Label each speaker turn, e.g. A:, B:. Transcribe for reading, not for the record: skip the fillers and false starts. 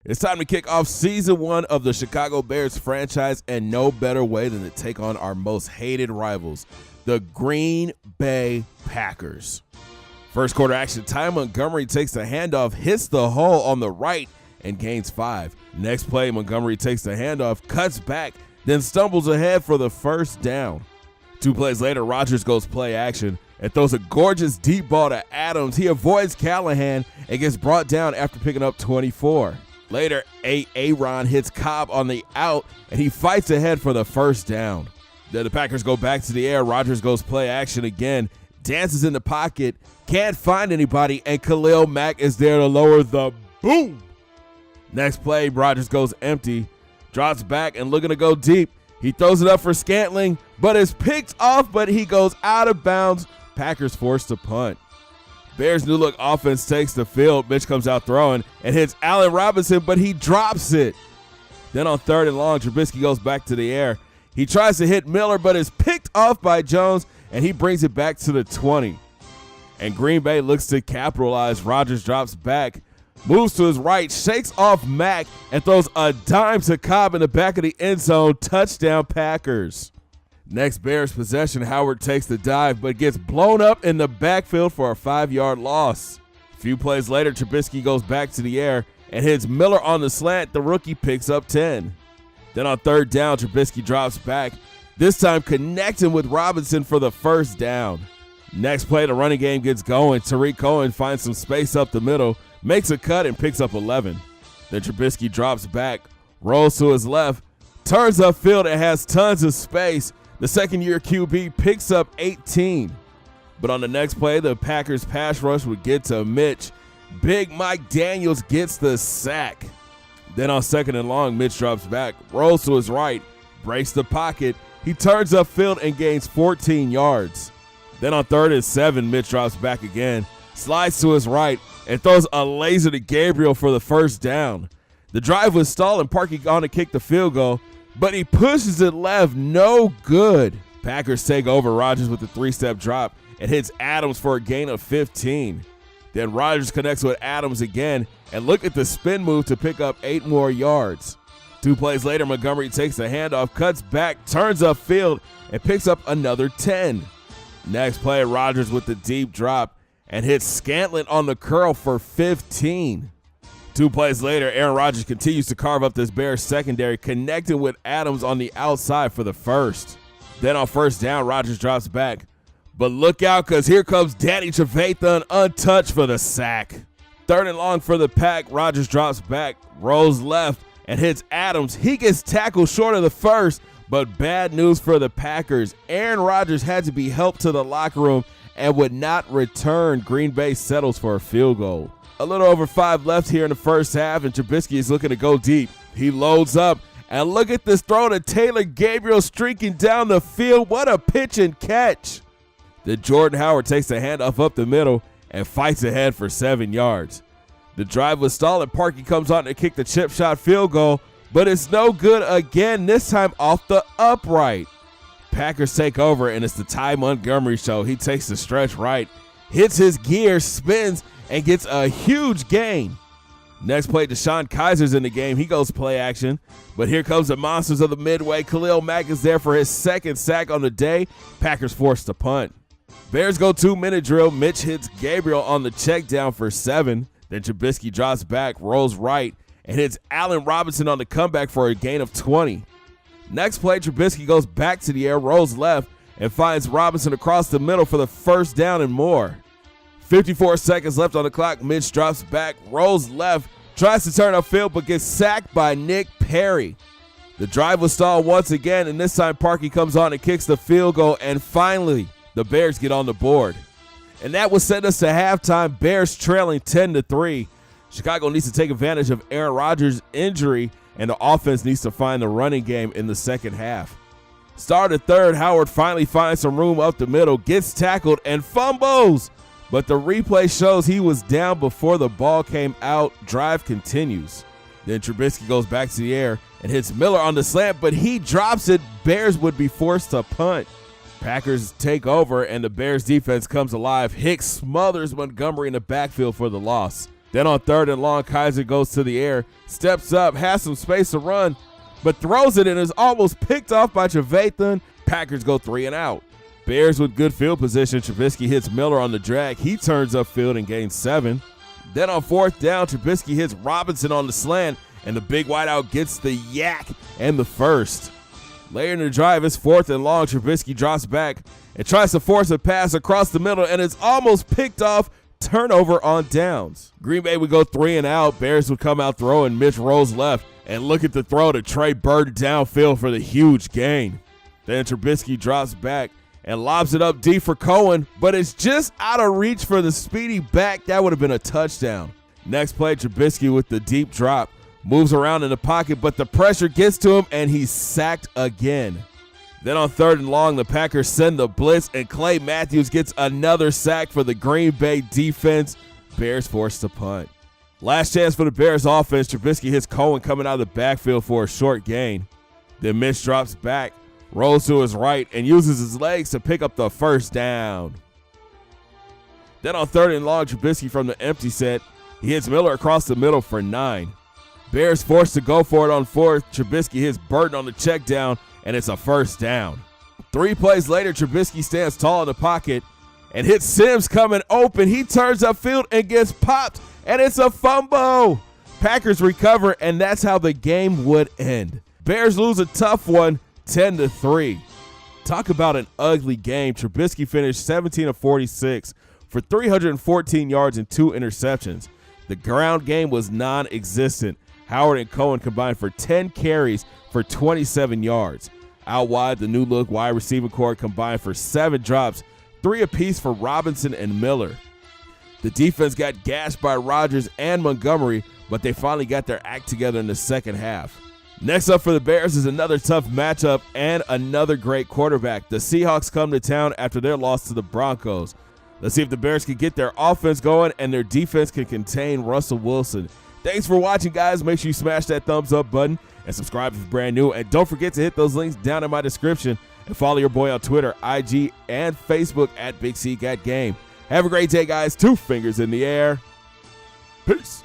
A: It's time to kick off season 1 of the Chicago Bears franchise, and no better way than to take on our most hated rivals, the Green Bay Packers. First quarter action, Ty Montgomery takes the handoff, hits the hole on the right, and gains 5. Next play, Montgomery takes the handoff, cuts back, then stumbles ahead for the first down. 2 plays later, Rodgers goes play action and throws a gorgeous deep ball to Adams. He avoids Callahan and gets brought down after picking up 24. Later, Aaron hits Cobb on the out, and he fights ahead for the first down. Then the Packers go back to the air. Rodgers goes play action again, dances in the pocket, can't find anybody, and Khalil Mack is there to lower the boom. Next play, Rodgers goes empty, drops back and looking to go deep. He throws it up for Scantling, but is picked off, but he goes out of bounds. Packers forced to punt. Bears' new look offense takes the field. Mitch comes out throwing and hits Allen Robinson, but he drops it. Then on 3rd and long, Trubisky goes back to the air. He tries to hit Miller, but is picked off by Jones, and he brings it back to the 20. And Green Bay looks to capitalize. Rodgers drops back, moves to his right, shakes off Mack, and throws a dime to Cobb in the back of the end zone. Touchdown, Packers. Next Bears possession, Howard takes the dive but gets blown up in the backfield for a 5-yard loss. A few plays later, Trubisky goes back to the air and hits Miller on the slant. The rookie picks up 10. Then on 3rd down, Trubisky drops back, this time connecting with Robinson for the first down. Next play, the running game gets going. Tariq Cohen finds some space up the middle, makes a cut and picks up 11. Then Trubisky drops back, rolls to his left, turns upfield and has tons of space. The second-year QB picks up 18. But on the next play, the Packers pass rush would get to Mitch. Big Mike Daniels gets the sack. Then on 2nd and long, Mitch drops back, rolls to his right, breaks the pocket. He turns upfield and gains 14 yards. Then on 3rd and 7, Mitch drops back again, slides to his right, and throws a laser to Gabriel for the first down. The drive was stalled and Parkey on to kick the field goal, but he pushes it left, no good. Packers take over. Rodgers with a 3-step drop and hits Adams for a gain of 15. Then Rodgers connects with Adams again, and look at the spin move to pick up 8 more yards. 2 plays later, Montgomery takes the handoff, cuts back, turns upfield, and picks up another 10. Next play, Rodgers with the deep drop and hits Scantling on the curl for 15. 2 plays later, Aaron Rodgers continues to carve up this Bears secondary, connecting with Adams on the outside for the first. Then on 1st down, Rodgers drops back. But look out, because here comes Danny Trevathan untouched for the sack. 3rd and long for the Pack. Rodgers drops back, rolls left, and hits Adams. He gets tackled short of the first, but bad news for the Packers. Aaron Rodgers had to be helped to the locker room and would not return. Green Bay settles for a field goal. A little over 5 left here in the first half, and Trubisky is looking to go deep. He loads up, and look at this throw to Taylor Gabriel streaking down the field. What a pitch and catch. Then Jordan Howard takes the handoff up the middle and fights ahead for 7 yards. The drive was stalled, and Parkey comes on to kick the chip shot field goal, but it's no good again, this time off the upright. Packers take over, and it's the Ty Montgomery show. He takes the stretch right, hits his gear, spins, and gets a huge gain. Next play, Deshaun Kaiser's in the game. He goes play action, but here comes the monsters of the Midway. Khalil Mack is there for his 2nd sack on the day. Packers forced to punt. Bears go 2-minute drill. Mitch hits Gabriel on the check down for 7. Then Trubisky drops back, rolls right, and hits Allen Robinson on the comeback for a gain of 20. Next play, Trubisky goes back to the air, rolls left, and finds Robinson across the middle for the first down and more. 54 seconds left on the clock. Mitch drops back, rolls left, tries to turn upfield, but gets sacked by Nick Perry. The drive was stalled once again, and this time Parkey comes on and kicks the field goal, and finally, the Bears get on the board. And that will send us to halftime, Bears trailing 10-3. Chicago needs to take advantage of Aaron Rodgers' injury, and the offense needs to find the running game in the second half. Start at 3rd, Howard finally finds some room up the middle, gets tackled, and fumbles. But the replay shows he was down before the ball came out. Drive continues. Then Trubisky goes back to the air and hits Miller on the slant, but he drops it. Bears would be forced to punt. Packers take over, and the Bears defense comes alive. Hicks smothers Montgomery in the backfield for the loss. Then on 3rd and long, Kaiser goes to the air, steps up, has some space to run, but throws it and is almost picked off by Trevathan. Packers go 3 and out. Bears with good field position. Trubisky hits Miller on the drag. He turns upfield and gains 7. Then on 4th down, Trubisky hits Robinson on the slant, and the big wideout gets the yak and the first. Later in the drive, it's 4th and long. Trubisky drops back and tries to force a pass across the middle, and it's almost picked off. Turnover on downs. Green Bay would go 3 and out. Bears would come out throwing. Mitch rolls left, and look at the throw to Trey Burton downfield for the huge gain. Then Trubisky drops back and lobs it up deep for Cohen, but it's just out of reach for the speedy back. That would have been a touchdown. Next play, Trubisky with the deep drop. Moves around in the pocket, but the pressure gets to him, and he's sacked again. Then on 3rd and long, the Packers send the blitz, and Clay Matthews gets another sack for the Green Bay defense. Bears forced to punt. Last chance for the Bears offense. Trubisky hits Cohen coming out of the backfield for a short gain. Then Mitch drops back, rolls to his right, and uses his legs to pick up the first down. Then on 3rd and long, Trubisky from the empty set. He hits Miller across the middle for 9. Bears forced to go for it on 4th. Trubisky hits Burton on the check down, and it's a first down. 3 plays later, Trubisky stands tall in the pocket and hits Sims coming open. He turns upfield and gets popped, and it's a fumble. Packers recover, and that's how the game would end. Bears lose a tough one, 10-3. Talk about an ugly game. Trubisky finished 17 of 46 for 314 yards and 2 interceptions. The ground game was non-existent. Howard and Cohen combined for 10 carries for 27 yards. Out wide, the new look wide receiving core combined for 7 drops, 3 apiece for Robinson and Miller. The defense got gashed by Rodgers and Montgomery, but they finally got their act together in the second half. Next up for the Bears is another tough matchup and another great quarterback. The Seahawks come to town after their loss to the Broncos. Let's see if the Bears can get their offense going and their defense can contain Russell Wilson. Thanks for watching, guys. Make sure you smash that thumbs up button and subscribe if you're brand new. And don't forget to hit those links down in my description and follow your boy on Twitter, IG, and Facebook at Big C Got Game. Have a great day, guys. 2 fingers in the air. Peace.